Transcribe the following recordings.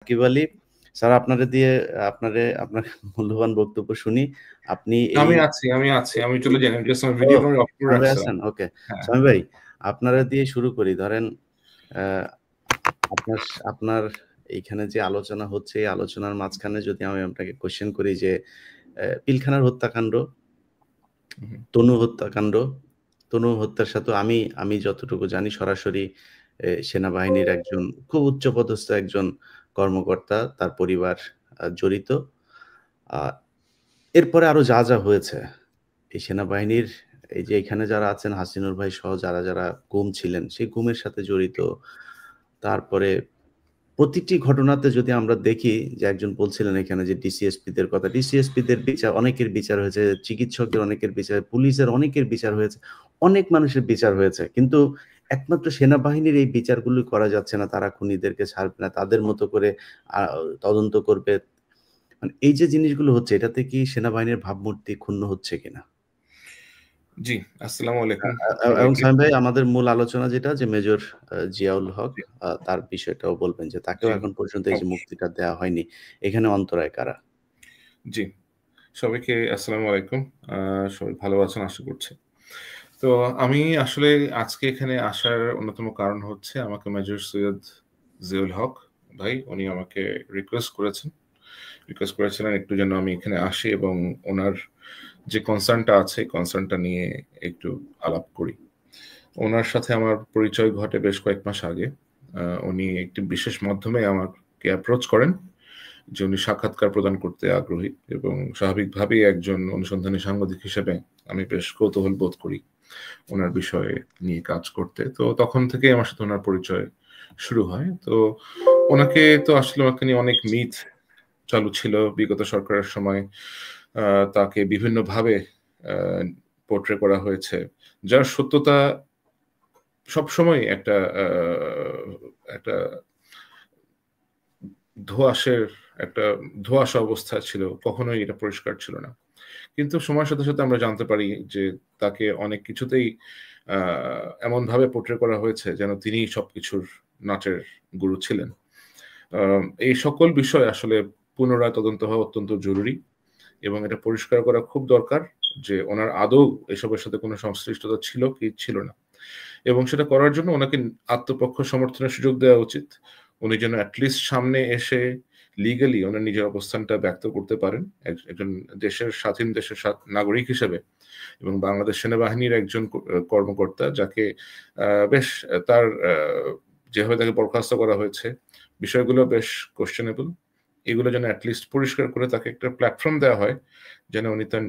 Shakib Ali sir, আপনারে দিয়ে আপনার মূল্যবান বক্তব্য শুনি। আপনি এই আমি চলে যাই, আমি জাস্ট আমার ভিডিওটা অফ করে রাখছিলাম। ওকে সামি ভাই, আপনারা দিয়ে শুরু করি। ধরেন আপনার আপনার এইখানে যে আলোচনা হচ্ছে, এই আলোচনার মাঝখানে যদি আমি আপনাকে কোশ্চেন করি যে পিলখানার হত্যাকাণ্ড, তনু হত্যাকাণ্ড, তনু হত্যার সাথে আমি যতটুকু জানি সরাসরি সেনাবাহিনীর একজন খুব উচ্চপদস্থ একজন কর্মকর্তা, তার পরিবার জড়িত। এরপরে আরো যা যা হয়েছে, এই সেনাবাহিনীর এই যে এখানে যারা আছেন হাসিনুর ভাই সহ যারা যারা গুম ছিলেন, সেই গুমের সাথে জড়িত। তারপরে প্রতিটি ঘটনাতে যদি আমরা দেখি যে একজন বলছিলেন এখানে যে ডিসিএসপিদের কথা, ডিসিএসপিদের বিচার, অনেকের বিচার হয়েছে, চিকিৎসকদের অনেকের বিচার, পুলিশের অনেকের বিচার হয়েছে, অনেক মানুষের বিচার হয়েছে, কিন্তু একমাত্র সেনাবাহিনীর এই বিচারগুলো করা যাচ্ছে না। তারা খুনিদেরকে ছাড়বে না, তাদের মতো করে তদন্ত করবে। মানে এই যে জিনিসগুলো হচ্ছে, এটাতে কি সেনাবাহিনীর ভাবমূর্তি ক্ষুণ্ণ হচ্ছে কিনা? জি, আসসালামু আলাইকুম। এবং সাইম ভাই, আমাদের মূল আলোচনা যেটা যে মেজর জিয়াউল হক, তার বিষয়টাও বলবেন যে তাকেও এখন পর্যন্ত এই যে মুক্তিটা দেওয়া হয়নি, এখানে অন্তরায় কারা? জি, সবাইকে আসসালামু আলাইকুম। সবাই ভালো আছেন আশা করছি। তো আমি আসলে আজকে এখানে আসার অন্যতম কারণ হচ্ছে আমাকে মেজর সৈয়দ জিয়াউল হক ভাই উনি আমাকে রিকোয়েস্ট করেছিলেন একটু যেন আমি এখানে আসি এবং ওনার যে কনসার্নটা আছে কনসার্নটা নিয়ে একটু আলাপ করি। ওনার সাথে আমার পরিচয় ঘটে বেশ কয়েক মাস আগে। উনি একটি বিশেষ মাধ্যমে আমাকে অ্যাপ্রোচ করেন যে উনি সাক্ষাৎকার প্রদান করতে আগ্রহী, এবং স্বাভাবিকভাবেই একজন অনুসন্ধানী সাংবাদিক হিসেবে আমি বেশ কৌতূহল বোধ করি ওনার বিষয়ে নিয়ে কাজ করতে। তো তখন থেকে আমার সাথে ওনার পরিচয় শুরু হয়। তো ওনাকে তো আসলে ওনাকে নিয়ে অনেক মিথ চালু ছিল বিগত সরকারের সময়। তাকে বিভিন্নভাবে পোর্ট্রে করা হয়েছে, যার সত্যতা সবসময় একটা একটা ধোঁয়াশা অবস্থা ছিল, কখনোই এটা পরিষ্কার ছিল না। কিন্তু সময়ের সাথে সাথে আমরা জানতে পারি যে তাকে অনেক কিছুতেই এমন ভাবে পোর্ট্রে করা হয়েছে যেন তিনি সবকিছুর নাচের গুরু ছিলেন। এই সকল বিষয় আসলে পুনরায় তদন্ত হওয়া অত্যন্ত জরুরি, এবং এটা পরিষ্কার করা খুব দরকার যে ওনার আদৌ এসবের সাথে কোনো সংশ্লিষ্টতা ছিল কি ছিল না, এবং সেটা করার জন্য ওনাকে আত্মপক্ষ সমর্থনের সুযোগ দেওয়া উচিত। উনি যেন অ্যাটলিস্ট সামনে এসে লিগালি ওনার নিজের অবস্থানটা ব্যক্ত করতে পারেন একজন স্বাধীন দেশের নাগরিক হিসেবে, এবং বাংলাদেশ সেনাবাহিনীর একজন কর্মকর্তা যাকে বেশ তার যেভাবে তাকে বরখাস্ত করা হয়েছে বিষয়গুলো বেশ কোশ্চেনেবল। এগুলো যেন অ্যাটলিস্ট পরিষ্কার করে তাকে একটা প্ল্যাটফর্ম দেওয়া হয়, যেন উনি তার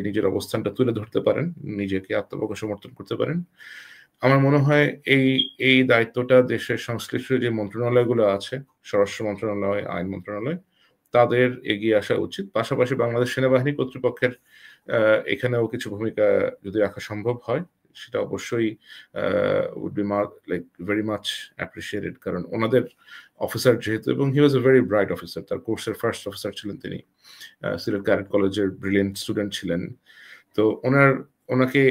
নিজের অবস্থানটা তুলে ধরতে পারেন, নিজেকে আত্মপক্ষ সমর্থন করতে পারেন। আমার মনে হয় এই দায়িত্বটা দেশের সংশ্লিষ্ট যে মন্ত্রণালয়গুলো আছে, স্বরাষ্ট্র মন্ত্রণালয়, আইন মন্ত্রণালয়, তাদের এগিয়ে আসা উচিত। পাশাপাশি বাংলাদেশ সেনাবাহিনী কর্তৃপক্ষের এখানেও কিছু ভূমিকা যদি রাখা সম্ভব হয়, সেটা অবশ্যই would be very much appreciated, কারণ ওনাদের অফিসার যেহেতু, এবং he was a very bright officer, তার কোর্সের ফার্স্ট অফিসার ছিলেন তিনি, সিলেট ক্যাডেট কলেজের ব্রিলিয়েন্ট স্টুডেন্ট ছিলেন। তো ওনাকে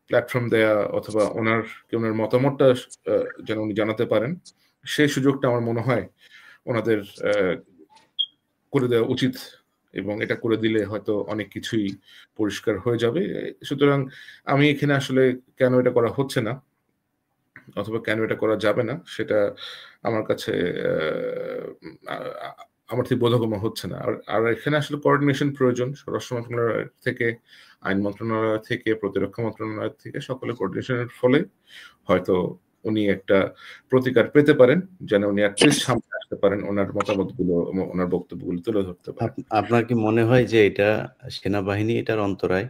প্ল্যাটফর্ম দেয়া অথবা ওনার মতামতটা যেন উনি জানাতে পারেন, সেই সুযোগটা আমার মনে হয় ওনাদের করে দেওয়া উচিত, এবং এটা করে দিলে হয়তো অনেক কিছুই পরিষ্কার হয়ে যাবে। সুতরাং আমি এখানে আসলে কেন এটা করা হচ্ছে না অথবা কেন এটা করা যাবে না সেটা আমার কাছে আমার ঠিক বোধগম্য হচ্ছে না। আর এখানে আসলে কোঅর্ডিনেশন প্রয়োজন, স্বরাষ্ট্র মন্ত্রণালয় থেকে, আইন মন্ত্রণালয় থেকে, প্রতিরক্ষা মন্ত্রণালয় থেকে, সকলে কোঅর্ডিনেশনের ফলে হয়তো উনি একটা প্রতিকার পেতে পারেন, যেন উনি অ্যাটলিস্ট সামনে আসতে পারেন, ওনার মতামতগুলো, ওনার বক্তব্যগুলো তুলে ধরতে পারেন। আপনার কি মনে হয় যে এটা সেনাবাহিনী এটার অন্তরায়?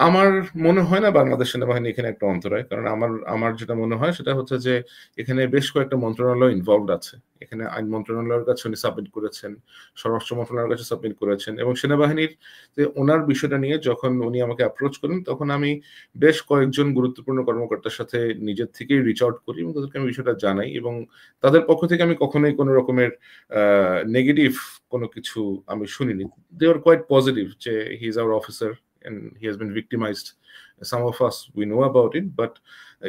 আমার মনে হয় না বাংলাদেশ সেনাবাহিনী এখানে একটা অন্তরায়, কারণ আমার যেটা মনে হয় সেটা হচ্ছে যে এখানে বেশ কয়েকটা মন্ত্রণালয় ইনভলভড আছে। এখানে আইন মন্ত্রণালয়ের কাছে উনি সাবমিট করেছেন, স্বরাষ্ট্র মন্ত্রণালয়ের কাছে সাবমিট করেছেন, এবং সেনাবাহিনীর যে ওনার বিষয়টা নিয়ে যখন উনি আমাকে অ্যাপ্রোচ করেন, তখন আমি বেশ কয়েকজন গুরুত্বপূর্ণ কর্মকর্তার সাথে নিজের থেকেই রিচ আউট করি এবং তাদেরকে আমি বিষয়টা জানাই, এবং তাদের পক্ষ থেকে আমি কখনোই কোনো রকমের নেগেটিভ কোনো কিছু আমি শুনিনি। দে আর কোয়াইট পজিটিভ যে he is our officer and he has been victimized some of us we know about it, but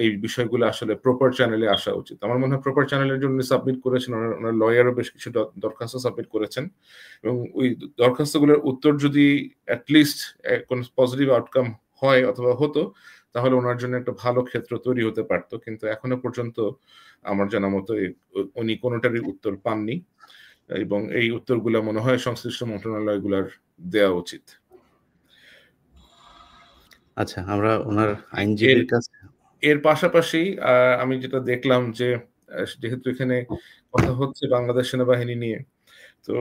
এই বিষয়গুলো আসলে প্রপার চ্যানেলে আসা উচিত। আমার মনে হয় প্রপার চ্যানেলের জন্য সাবমিট করেছেন, ওনার লয়ারও বেশ কিছু দরখাস্ত সাবমিট করেছেন, এবং ওই দরখাস্তগুলোর উত্তর যদি অ্যাটলিস্ট কোনো পজিটিভ আউটকাম হয় অথবা হতো, তাহলে ওনার জন্য একটা ভালো ক্ষেত্র তৈরি হতে পারতো। কিন্তু এখনো পর্যন্ত আমার জানা মতো উনি কোনোটারই উত্তর পাননি, এবং এই উত্তরগুলো মনে হয় সংশ্লিষ্ট মন্ত্রণালয়গুলোর দেওয়া উচিত। আচ্ছা, আমরা ওনার আইনজীবীর কাছে এর পাশাপাশি আমি যেটা দেখলাম যে যেহেতু এখানে কথা হচ্ছে বাংলাদেশ সেনাবাহিনী নিয়ে, তো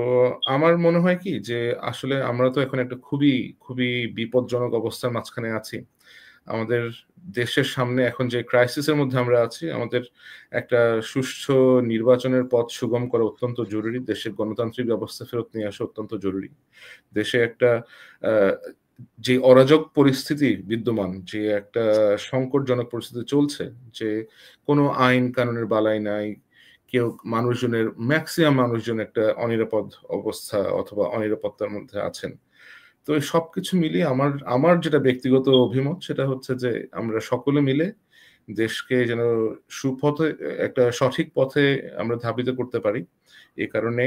আমার মনে হয় কি যে আসলে আমরা তো এখন একটা খুবই খুবই বিপজ্জনক অবস্থার মাঝখানে আছি। আমাদের দেশের সামনে এখন যে ক্রাইসিসের মধ্যে আমরা আছি, আমাদের একটা সুষ্ঠু নির্বাচনের পথ সুগম করা অত্যন্ত জরুরি। দেশের গণতান্ত্রিক ব্যবস্থা ফেরত নিয়ে আসা অত্যন্ত জরুরি। দেশে একটা যে অরাজক পরিস্থিতি বিদ্যমান, যে একটা সংকটজনক পরিস্থিতি চলছে, যে কোনো আইন কানুনের বালাই নাই, কেউ মানুষজনের ম্যাক্সিমাম মানুষজন একটা অনিরাপদ অবস্থা অথবা অনিরাপত্তার মধ্যে আছেন। তো এই সবকিছু মিলিয়ে আমার আমার যেটা ব্যক্তিগত অভিমত সেটা হচ্ছে যে আমরা সকলে মিলে দেশকে যেন সুপথে, একটা সঠিক পথে আমরা ধাবিত করতে পারি। এ কারণে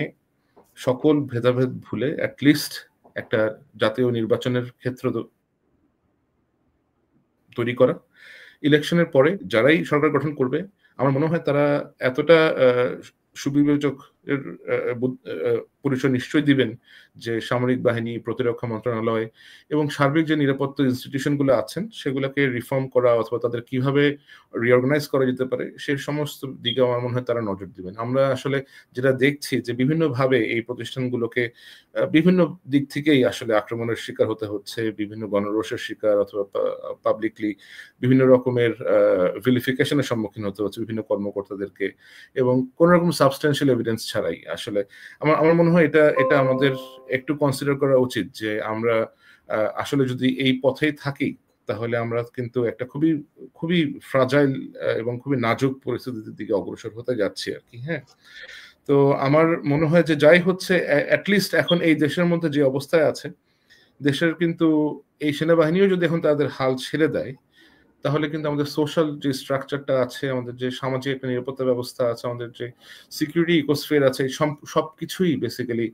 সকল ভেদাভেদ ভুলে অ্যাটলিস্ট একটা জাতীয় নির্বাচনের ক্ষেত্র তৈরি করা। ইলেকশনের পরে যারাই সরকার গঠন করবে, আমার মনে হয় তারা এতটা সুবিবেচক এর পরিচয় নিশ্চয়ই দিবেন যে সামরিক বাহিনী, প্রতিরক্ষা মন্ত্রণালয় এবং সার্বিক যে নিরাপত্তা ইনস্টিটিউশন গুলো আছেন সেগুলোকে রিফর্ম করা অথবা তাদের কিভাবে রিঅর্গানাইজ করা যেতে পারে সে সমস্ত দিকে আমার মনে হয় তারা নজর দিবেন। আমরা আসলে যেটা দেখছি যে বিভিন্নভাবে এই প্রতিষ্ঠানগুলোকে বিভিন্ন দিক থেকেই আসলে আক্রমণের শিকার হতে হচ্ছে, বিভিন্ন গণরোষের শিকার অথবা পাবলিকলি বিভিন্ন রকমের ভিলিফিকেশনের সম্মুখীন হতে হচ্ছে বিভিন্ন কর্মকর্তাদেরকে, এবং কোন রকম সাবস্টেন্সিয়াল এভিডেন্স ছাড়াই। আসলে আমার মনে হয় এটা আমাদের একটু কনসিডার করা উচিত যে আমরা আসলে যদি এই পথেই থাকি তাহলে আমরা কিন্তু একটা খুবই খুবই ফ্রাজাইল এবং খুবই নাজুক পরিস্থিতির দিকে অগ্রসর হতে যাচ্ছি আর কি। হ্যাঁ, তো আমার মনে হয় যে যাই হচ্ছে অ্যাটলিস্ট এখন এই দেশের মধ্যে যে অবস্থায় আছে, দেশের কিন্তু এই সেনাবাহিনীও যদি এখন তাদের হাল ছেড়ে দেয় তাহলে কিন্তু আমাদের সোশ্যাল যে স্ট্রাকচারটা আছে, আমাদের যে সামাজিক একটা নিরাপত্তা ব্যবস্থা আছে, আমাদের যে সিকিউরিটি ইকোস্ফিয়ার আছে, সবকিছুই বেসিক্যালি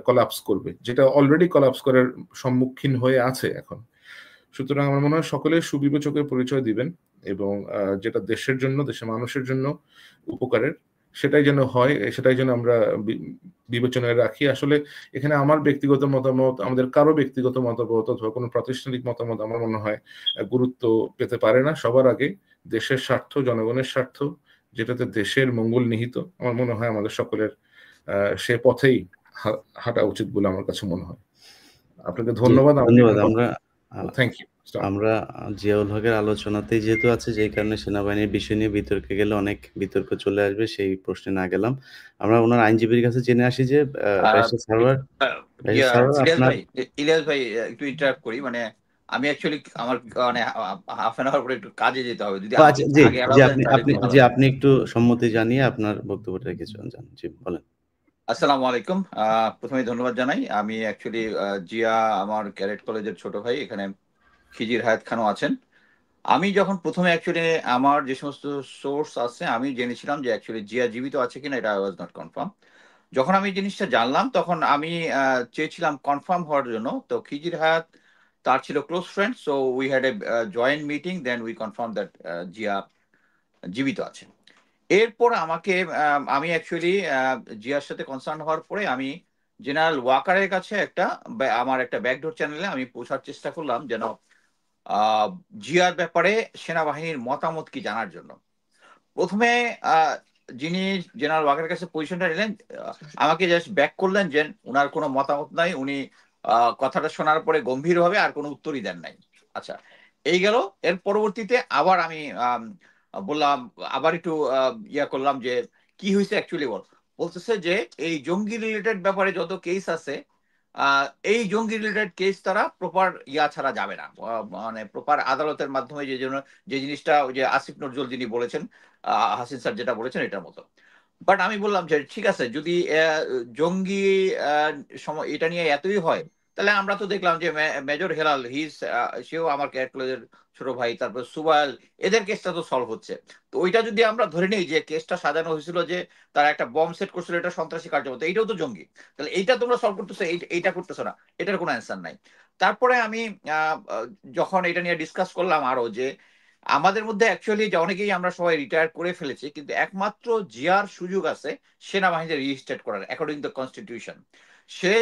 কলাপস করবে, যেটা অলরেডি কলাপস করার সম্মুখীন হয়ে আছে এখন। সুতরাং আমার মনে হয় সকলে সুবিবেচকের পরিচয় দিবেন এবং যেটা দেশের জন্য, দেশের মানুষের জন্য উপকারের সেটাই যেন হয়, সেটাই যেন আমরা বিবেচনায় রাখি। আসলে এখানে আমার ব্যক্তিগত মতামত, আমাদের কারো ব্যক্তিগত মতামত অথবা কোনো প্রাতিষ্ঠানিক মতামত আমার মনে হয় গুরুত্ব পেতে পারে না। সবার আগে দেশের স্বার্থ, জনগণের স্বার্থ, যেটাতে দেশের মঙ্গল নিহিত, আমার মনে হয় আমাদের সকলের সে পথেই হাঁটা উচিত বলে আমার কাছে মনে হয়। আপনাকে ধন্যবাদ। Thank you. আমরা জিয়াউল হকের আলোচনাতেই যেহেতু আছে, যেই কারণে সেনাবাহিনীর বিষয় নিয়ে বিতর্কে গেলে অনেক বিতর্ক চলে আসবে, সেই প্রশ্নে না গেলাম। আমরা ওনার আইনজীবীর কাছে জেনে আসি যে ইলিয়াস ভাই একটু ইন্টারাপ্ট করি, মানে আমি অ্যাকচুয়ালি আমার মানে হাফ অ্যান আওয়ার পরে একটু কাজে যেতে হবে, যদি আপনি একটু সম্মতি জানিয়ে আপনার বক্তব্যটা রেখে যান। জি বলেন। আসসালামু আলাইকুম। প্রথমে ধন্যবাদ জানাই। আমি অ্যাকচুয়ালি জিয়া আমার ক্যাডেট কলেজের ছোট ভাই, এখানে খিজির হায়াত খানও আছেন। আমি যখন প্রথমে অ্যাকচুয়ালি আমার যে সমস্ত সোর্স আছে আমি জেনেছিলাম যে অ্যাকচুয়ালি জিয়া জীবিত আছে কিনা, এটা আই ওয়াজ নট কনফার্ম। যখন আমি জিনিসটা জানলাম তখন আমি চেয়েছিলাম কনফার্ম হওয়ার জন্য। তো খিজির হায়াত তার ছিল close friend, so we had a joint meeting, then we confirm that Zia জীবিত আছে। এরপর আমাকে আমি অ্যাকচুয়ালি জিয়ার সাথে কনসার্ন হওয়ার পরে আমি জেনারেল ওয়াকারের কাছে আমার একটা ব্যাকডোর চ্যানেলে আমি পৌঁছার চেষ্টা করলাম যেন জিয়ার ব্যাপারে সেনাবাহিনীর মতামত কি জানার জন্য। প্রথমে যিনি জেনারেল ওয়াকারের কাছে পজিশনটা নিলেন, আমাকে জাস্ট ব্যাক করলেন যে উনার কোনো মতামত নাই, উনি কথাটা শোনার পরে গম্ভীরভাবে আর কোনো উত্তরই দেন নাই। আচ্ছা, এই গেল। এর পরবর্তীতে আবার আমি বললাম, আবার একটু ইয়া করলাম যে কি হয়েছে অ্যাকচুয়ালি। বলতেছে যে এই জঙ্গি রিলেটেড ব্যাপারে যত কেস আছে, এই জঙ্গি রিলেটেড কেস তারা প্রপার ইয়া ছাড়া যাবে না, মানে প্রপার আদালতের মাধ্যমে, যে জন্য যে জিনিসটা ওই যে আসিফ নজরুল যিনি বলেছেন, হাসিন স্যার যেটা বলেছেন এটার মতো। বাট আমি বললাম যে ঠিক আছে, যদি জঙ্গি এটা নিয়ে এতই হয় তাহলে আমরা তো দেখলাম যে মেজর হেলাল সেও আমার ক্যারেক্ট কলেজের ছোট ভাই, তারপর সুবাইল, এদের কেসটা তো সলভ হচ্ছে। তো ওইটা যদি আমরা ধরে নিই যে কেসটা সাজানো হয়েছিল যে তারা একটা বম সেট করছিল, এটা সন্ত্রাসী কার্যকলাপ, এইটাও তো জঙ্গি, তাহলে এইটা তোমরা সলভ করতেছো, এইটা করতেছো না, এটার কোনো অ্যান্সার নাই। তারপরে আমি যখন এটা নিয়ে ডিসকাস করলাম আরো, যে আমাদের মধ্যে অ্যাকচুয়ালি যে অনেকেই আমরা সবাই রিটায়ার করে ফেলেছি, কিন্তু একমাত্র জিয়ার সুযোগ আছে সেনাবাহিনীতে রিজিস্ট্রেট করার অ্যাকর্ডিং টু কনস্টিটিউশন। সে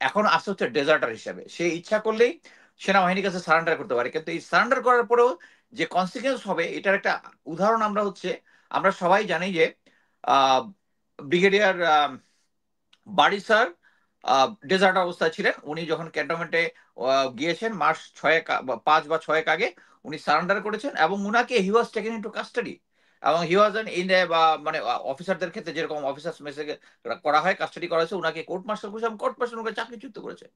এখন আসতে হচ্ছে ডেজার্টার হিসাবে, সে ইচ্ছা করলেই সেনাবাহিনীর কাছে সারেন্ডার করতে পারে, কিন্তু এই সারেন্ডার করার পরেও যে কনসিকুয়েন্স হবে এটার একটা উদাহরণ আমরা সবাই জানি যে ব্রিগেডিয়ার বাড়ি স্যার ডেজার্ট অবস্থায় ছিলেন, উনি যখন ক্যান্টনমেন্টে গিয়েছেন মাস 5 বা 6 আগে উনি সারেন্ডার করেছেন, এবং উনাকে হি ওয়াজ টেকেন ইনটু কাস্টাডি, এবং হি ওয়াজ ইন মানে অফিসারদের ক্ষেত্রে যেরকম অফিসার্স মেসেজ করা হয়, কাস্টাডি করা হয়েছে, উনাকে কোর্ট মার্শাল করেছে এবং কোর্ট মার্শাল ওনাকে চাকরিচ্যুত করেছে।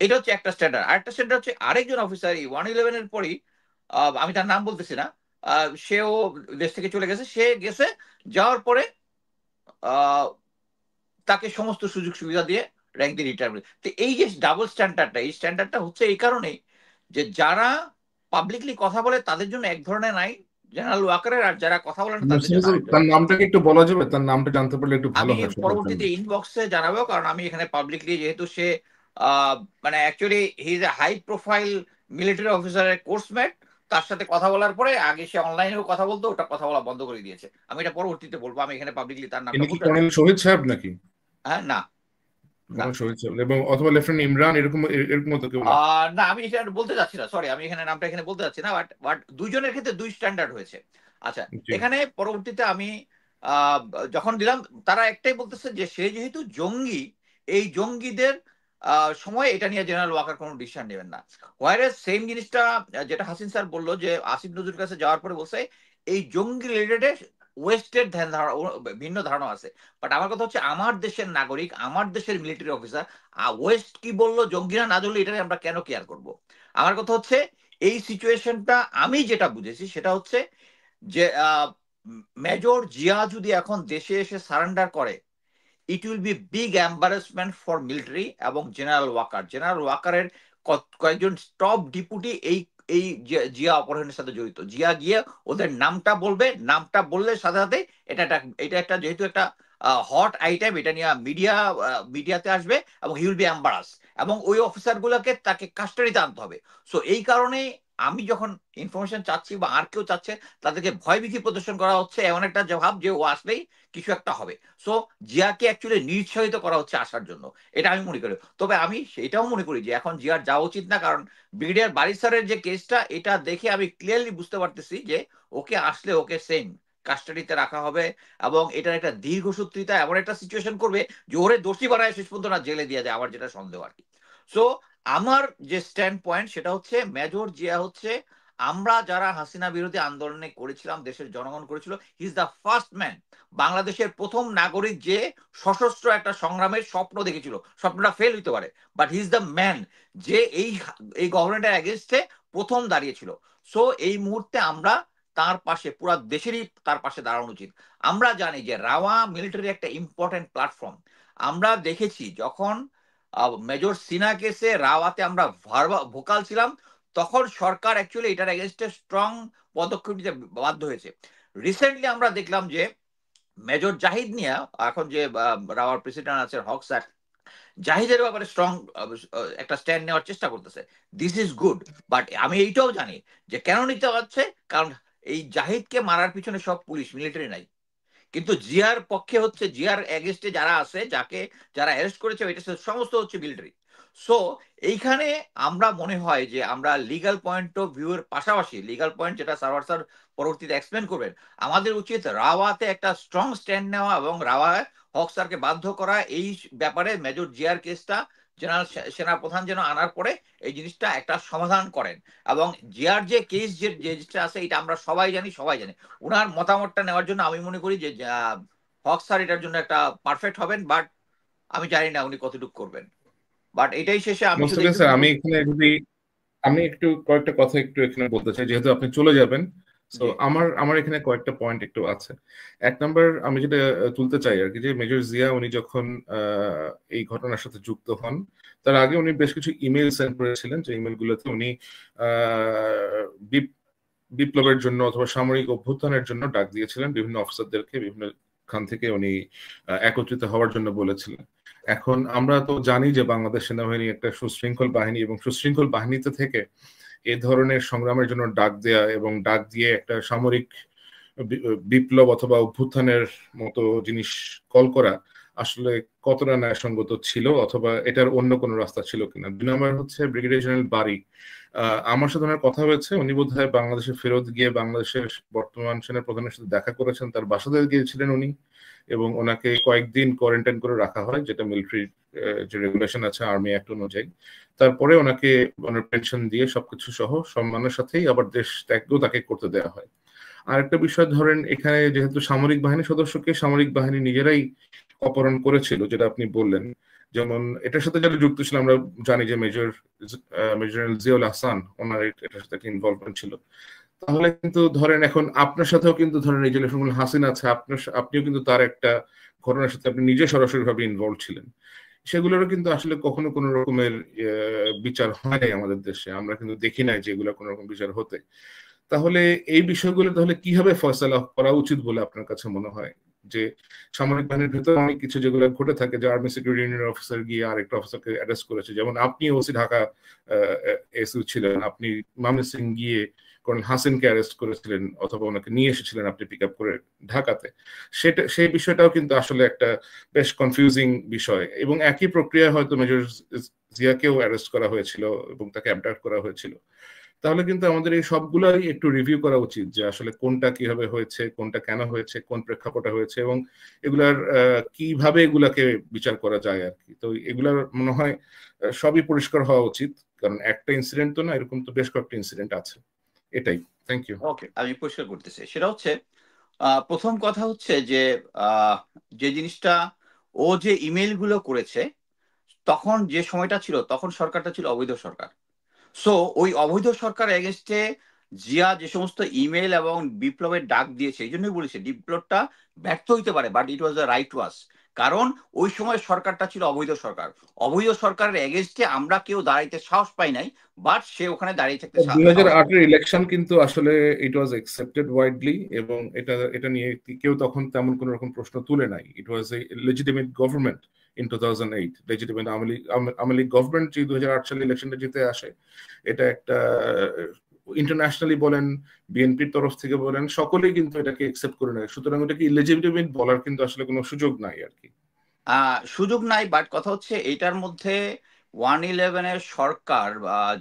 এটা হচ্ছে একটা স্ট্যান্ডার্ড। আরেকটা স্ট্যান্ডার্ড হচ্ছে আরেকজন অফিসার 111 এর পরই, আমি তার নাম বলতেছি না, সেও দেশ থেকে চলে গেছে, সে গেছে, যাওয়ার পরে তাকে সমস্ত সুযোগ সুবিধা দিয়ে র্যাঙ্ক দিয়ে রিটায়ারমেন্ট। তো এই যে ডাবল স্ট্যান্ডার্ডটা, এই স্ট্যান্ডার্ডটা হচ্ছে এই কারণেই যে যারা পাবলিকলি কথা বলে তাদের জন্য এক ধরনের নাই জেনারেল ওয়াকারের, আর যারা কথা বলে না তাদের জন্য তার নামটাকে একটু বলা যাবে? তার নামটা জানতে পারলে একটু ভালো আমি হয় সবার জন্য। পরবর্তীতে ইনবক্সে জানাবো, কারণ আমি এখানে পাবলিকলি, যেহেতু সে মানে actually he is a high profile military অফিসারের কোর্সমেট, তার সাথে কথা বলার পরে আগে সে অনলাইনেও কথা বলতো, ওটা কথা বলা বন্ধ করে দিয়েছে। আমি এটা পরবর্তীতে বলবো, আমি এখানে পাবলিকলি তার নামটা ইনি কি বলতে কর্নেল শহীদ সাহেব নাকি? হ্যাঁ, না না শহীদ সাহেব, এবং অথবা লেফটেন্যান্ট ইমরান, এরকম এরকম তো কেউ না? না, আমি এটা বলতে যাচ্ছি না, সরি, আমি এখানে নামটা এখানে বলতে যাচ্ছি না, বাট দুইজনের ক্ষেত্রে দুই স্ট্যান্ডার্ড হয়েছে। আচ্ছা, জি। এখানে পরবর্তীতে আমি যখন দিলাম, তারা একটাই বলতেছে যে সে যেহেতু জঙ্গি, এই জঙ্গিদের সময় এটা নিয়ে জেনারেল ওয়াকার কোনো ডিসিশন নেবেন না। হোয়ারে সেম জিনিসটা যেটা হাসিন স্যার বললো, যে আসিফ নজরুলের কাছে যাওয়ার পরে বলছে এই জঙ্গি রিলেটেড ওয়েস্টের ধ্যান ধারণা, ভিন্ন ধারণা আছে। বাট আমার কথা হচ্ছে আমার দেশের নাগরিক, আমার দেশের মিলিটারি অফিসার, ওয়েস্ট কি বললো, জঙ্গিরা না ধরলে এটা আমরা কেন কেয়ার করব? আমার কথা হচ্ছে এই সিচুয়েশনটা আমি যেটা বুঝেছি সেটা হচ্ছে যে মেজর জিয়া যদি এখন দেশে এসে সারেন্ডার করে, it will be big embarrassment for military এবং জেনারেল ওয়াকার। জেনারেল ওয়াকারের কয়েকজন টপ ডিপুটি এই এই জিয়া অপারেশনের সাথে জড়িত। জিয়া গিয়ে ওদের নামটা বলবে, নামটা বললে সাথে সাথে এটা একটা যেহেতু একটা হট আইটেম, এটা নিয়ে মিডিয়াতে আসবে এবং হি উইল বি এম্বারাস, এবং ওই অফিসার গুলোকে তাকে কাস্টাডিতে আনতে হবে। সো এই কারণে আমি যখন ইনফরমেশন চাচ্ছি বা আর কেউ চাচ্ছে, তাদেরকে ভয়ভীতি প্রদর্শন করা হচ্ছে, এমন একটা ভাব যে ও আসলেই কিছু একটা হবে। সো জিয়াকে অ্যাকচুয়ালি নিরুৎসাহিত করা হচ্ছে আসার জন্য, এটা আমি মনে করি। তবে আমি এটাও মনে করি যে এখন জিয়ার যাওয়া উচিত না, কারণ ব্রিগেডিয়ার বারিসারের যে কেসটা, এটা দেখে আমি ক্লিয়ারলি বুঝতে পারতেছি যে ওকে আসলে ওকে সেম কাস্টাডিতে রাখা হবে, এবং এটার একটা দীর্ঘসূত্রিতা এমন একটা সিচুয়েশন করবে যে ওরে দোষী বানায় শেষ পর্যন্ত না জেলে দিয়ে যায়, আমার যেটা সন্দেহ আর কি। সো আমার যে স্ট্যান্ড পয়েন্ট সেটা হচ্ছে মেজর জিয়া হচ্ছে, আমরা যারা হাসিনা বিরোধী আন্দোলনে করেছিলাম, দেশের জনগণ করেছিল, he is the first man, বাংলাদেশের প্রথম নাগরিক যে সশস্ত্র একটা সংগ্রামের স্বপ্ন দেখেছিল, স্বপ্নটা ফেল হইতে পারে, but he is the man যে এই গভর্নমেন্টের এগেনস্টে প্রথম দাঁড়িয়েছিল। সো এই মুহূর্তে আমরা তার পাশে, পুরা দেশেরই তার পাশে দাঁড়ানো উচিত। আমরা জানি যে রাওয়া মিলিটারি একটা ইম্পর্টেন্ট প্ল্যাটফর্ম। আমরা দেখেছি যখন মেজর সিনা কেসে রাওয়াতে আমরা ভোকাল ছিলাম, তখন সরকার অ্যাকচুয়ালি এটার এগেনস্টে স্ট্রং পদক্ষেপ নিতে বাধ্য হয়েছে। রিসেন্টলি আমরা দেখলাম যে মেজর জাহিদ নিয়ে এখন যে রাওয়ার প্রেসিডেন্ট আছে হক স্যার, জাহিদের ব্যাপারে স্ট্রং একটা স্ট্যান্ড নেওয়ার চেষ্টা করতেছে। দিস ইজ গুড, বাট আমি এইটাও জানি যে কেন নিতে হচ্ছে, কারণ এই জাহিদকে মারার পিছনে সব পুলিশ, মিলিটারি নাই, কিন্তু জিয়ার পক্ষে হচ্ছে, জিয়ার এগেস্টে যারা আছে, যারা অ্যারেস্ট করেছে, এটা সমস্ত হচ্ছে মিলিটারি। সো এইখানে আমরা মনে হয় যে আমরা লিগাল পয়েন্ট অফ ভিউ এর পাশাপাশি, লিগাল পয়েন্ট যেটা সার্ভার স্যার পরবর্তীতে এক্সপ্লেন করবেন, আমাদের উচিত রাওয়াতে একটা স্ট্রং স্ট্যান্ড নেওয়া এবং রাওয়া হক স্যারকে বাধ্য করা এই ব্যাপারে মেজর জিয়ার কেসটা জেনারেল সেনা প্রধান যেন আনার পরে এই জিনিসটা একটা সমাধান করেন। এবং জিয়ার যে কেস যে জিনিসটা আছে, এটা আমরা সবাই জানি, উনার মতামতটা নেওয়ার জন্য আমি মনে করি যে হক স্যার এটার জন্য একটা পারফেক্ট হবেন, বাট আমি জানি না উনি কতটুকু করবেন। বাট এটাই শেষে আমি আমি এখানে যদি আমি একটু কয়েকটা কথা একটু এখানে বলতে চাই, যেহেতু আপনি চলে যাবেন, সো আমার এখানে কয়েকটা পয়েন্ট একটু আছে। এক নাম্বার আমি যেটা তুলতে চাই আর কি, যে মেজর জিয়া উনি যখন এই ঘটনার সাথে যুক্ত হন, তার আগে উনি বেশ কিছু ইমেল সেন্ড করেছিলেন, যে ইমেলগুলোতে উনি বিপ্লবের জন্য অথবা সামরিক অভ্যুত্থানের জন্য ডাক দিয়েছিলেন বিভিন্ন অফিসারদেরকে, বিভিন্ন খান থেকে উনি একত্রিত হওয়ার জন্য বলেছিলেন। এখন আমরা তো জানি যে বাংলাদেশ সেনাবাহিনী একটা সুশৃঙ্খল বাহিনী, এবং সুশৃঙ্খল বাহিনীতে থেকে এই ধরনের সংগ্রামের জন্য ডাক দেয়া এবং ডাক দিয়ে একটা সামরিক বিপ্লব অথবা অভ্যুত্থানের মতো জিনিস কল করা আসলে কতটা ন্যায়সঙ্গত ছিল, অথবা এটার অন্য কোনো রাস্তা ছিল কিনা। 2 নম্বর হচ্ছে ব্রিগেডিয়ার জেনারেল বারী, আমার সাথে ওনার কথা হয়েছে, উনি বোধহয় বাংলাদেশে ফেরত গিয়ে বাংলাদেশের বর্তমান সেনা প্রধানের সাথে দেখা করেছেন, তার বাসাতে গিয়েছিলেন উনি, এবং ওনাকে কয়েকদিন কোয়ারেন্টাইন করে রাখা হয়, যেটা মিলিটারি যে রেগুলেশন আছে আর্মি অ্যাক্ট অনুযায়ী। তারপরে ওনাকে ওনার পেনশন দিয়ে সবকিছু সহ সম্মানের সাথেই আবার দেশ ত্যাগও তাকে করতে দেওয়া হয়। আরেকটা বিষয় ধরেন, এখানে যেহেতু সামরিক বাহিনীর সদস্যকে সামরিক বাহিনী নিজেরাই অপহরণ করেছিল, যেটা আপনি বললেন, যেমন এটার সাথে যারা যুক্ত ছিল আমরা জানি যে মেজর জেনারেল জিয়াউল হাসান, ওনার এটার সাথে একটা ইনভলভমেন্ট ছিল। তাহলে কিন্তু ধরেন এখন আপনার সাথেও কিন্তু ধরেন এই যে হাসিনা আছে, আপনিও কিন্তু তার একটা ঘটনার সাথে আপনি নিজে সরাসরি ভাবে ইনভলভ ছিলেন, সেগুলোরও কিন্তু আসলে কখনো কোনো রকমের বিচার হয় নাই আমাদের দেশে, আমরা কিন্তু দেখি নাই যে এগুলো কোনো রকম বিচার হতে। তাহলে এই বিষয়গুলো তাহলে কিভাবে ফয়সালা করা উচিত বলে আপনার কাছে মনে হয়? যে সামরিক বাহিনীর ভেতরে অনেক কিছু যেগুলো ঘটে থাকে, যে আর্মি সিকিউরিটি ইউনিয়নের অফিসার গিয়ে আরেকটা অফিসারকে অ্যারেস্ট করেছে, যেমন আপনি ওসি ঢাকা এসইউ ছিলেন, আপনি মামনি সিং গিয়ে কর্নেল হাসিনকে অ্যারেস্ট করেছিলেন, অথবা ওনাকে নিয়ে এসেছিলেন আপনি পিক আপ করে ঢাকাতে। সেই বিষয়টাও কিন্তু আসলে একটা বেশ কনফিউজিং বিষয়, এবং একই প্রক্রিয়া হয়তো মেজর জিয়াকেও অ্যারেস্ট করা হয়েছিল এবং তাকে অ্যাবডাক্ট করা হয়েছিল। তাহলে কিন্তু আমাদের এই সবগুলাই একটু রিভিউ করা উচিত, যে আসলে কোনটা কিভাবে হয়েছে, কোনটা কেন হয়েছে, কোন প্রেক্ষাপটে হয়েছে, এবং এগুলার কিভাবে এগুলাকে বিচার করা যায় আর কি। তো এগুলার মনে হয় সবই পরিষ্কার হওয়া উচিত, কারণ একটা ইনসিডেন্ট তো না, এরকম তো বেশ কয়েকটা ইনসিডেন্ট আছে। এটাই, থ্যাংক ইউ। ওকে, আমি পরিষ্কার করতেছি। সেটা হচ্ছে প্রথম কথা হচ্ছে যে যে জিনিসটা, ও যে ইমেল গুলো করেছে, তখন যে সময়টা ছিল, তখন সরকারটা ছিল অবৈধ সরকার। সো ওই অবৈধ সরকার এগেনস্টে জিয়া যে সমস্ত ইমেল এবং বিপ্লবের ডাক দিয়েছে, এই জন্যই বলেছে বিপ্লবটা ব্যর্থ হইতে পারে, but it was the right was. কারণ ওই সময় সরকারটা ছিল অবৈধ সরকার। অবৈধ সরকারের এগেনস্টে আমরা কেউ দাঁড়াইতে সাহস পাই নাই, বাট সে ওখানে দাঁড়িয়ে থাকতে 2008 ইলেকশন কিন্তু আসলে ইট ওয়াজ একসেপ্টেড ওয়াইডলি, এবং এটা নিয়ে কেউ তখন তেমন কোন রকম প্রশ্ন তুলে নাই। It was a legitimate government in 2008, legitimate Awami League government যে 2008 সালে ইলেকশনটা জিতে আসে, এটা একটা ইন্টারন্যাশনালি বলেন, বিএনপির তরফ থেকে বলেন, সকলেই কিন্তু এটাকে একসেপ্ট করে নেয়। সুতরাং এটাকে ইলেজিটিমেট বলার কিন্তু আসলে কোনো সুযোগ নাই আর কি। সুযোগ নাই, বাট কথা হচ্ছে এইটার মধ্যে 111-এর সরকার,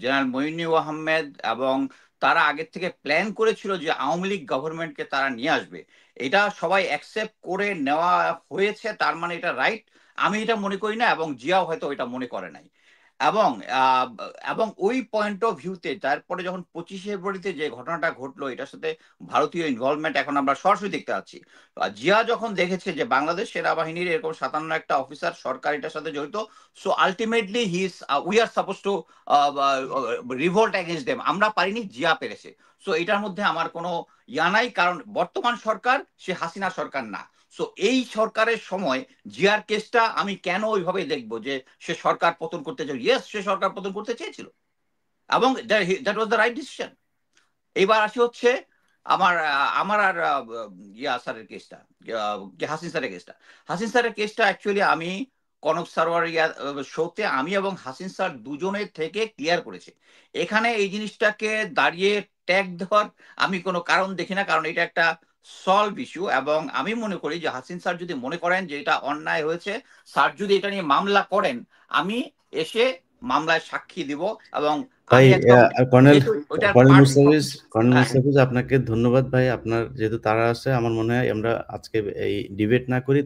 জেনারেল মঈনুল আহমেদ, এবং তারা আগের থেকে প্ল্যান করেছিল যে আওয়ামী লীগ গভর্নমেন্টকে তারা নিয়ে আসবে। এটা সবাই অ্যাকসেপ্ট করে নেওয়া হয়েছে, তার মানে এটা রাইট। আমি এটা মনে করি না, এবং জিয়াও হয়তো এটা মনে করে নাই। এবং এবং ওই পয়েন্ট অফ ভিউতে তারপরে যখন 25শে ফেব্রুয়ারিতে যে ঘটনাটা ঘটলো, এটার সাথে ভারতীয় ইনভলভমেন্ট এখন আমরা সরাসরি দেখতে পাচ্ছি। জিয়া যখন দেখেছে যে বাংলাদেশ সেনাবাহিনীর এরকম 57টা অফিসার সরকার এটার সাথে জড়িত, so ultimately we are suppose two revolt against them. আমরা পারিনি, জিয়া পেরেছে। সো এটার মধ্যে আমার কোনো ইয়া নাই, কারণ বর্তমান সরকার সে হাসিনা সরকার না। সো এই সরকারের সময় জিয়ার কেসটা আমি কেন ওইভাবে দেখবো যে সে সরকার পতন করতে চাই? ইয়েস, সে সরকার পতন করতে চেয়েছিল, এবং that was the right decision. এইবার আসি হচ্ছে আমার আমার আর ইয়া স্যারের কেসটা, হাসিন স্যারের কেসটা। হাসিন স্যারের কেসটা অ্যাকচুয়ালি আমি কনক সারোয়ার শোতে আমি এবং হাসিন স্যার দুজনের থেকে ক্লিয়ার করেছি। এখানে এই জিনিসটাকে দাঁড়িয়ে ট্যাগ দেওয়ার আমি কোনো কারণ দেখি না, কারণ এটা একটা সলভ ইস্যু। এবং আমি মনে করি যে হাসিন স্যার যদি মনে করেন যে এটা অন্যায় হয়েছে, স্যার যদি এটা নিয়ে মামলা করেন, আমি এসে মামলায় সাক্ষী দিব। এবং ভাই কর্নেল মুস্তাফিজ, আপনাকে ধন্যবাদ ভাই। আপনার যেহেতু তারা আছে, আমার মনে হয় আমরা আজকে এই ডিবেট না করি,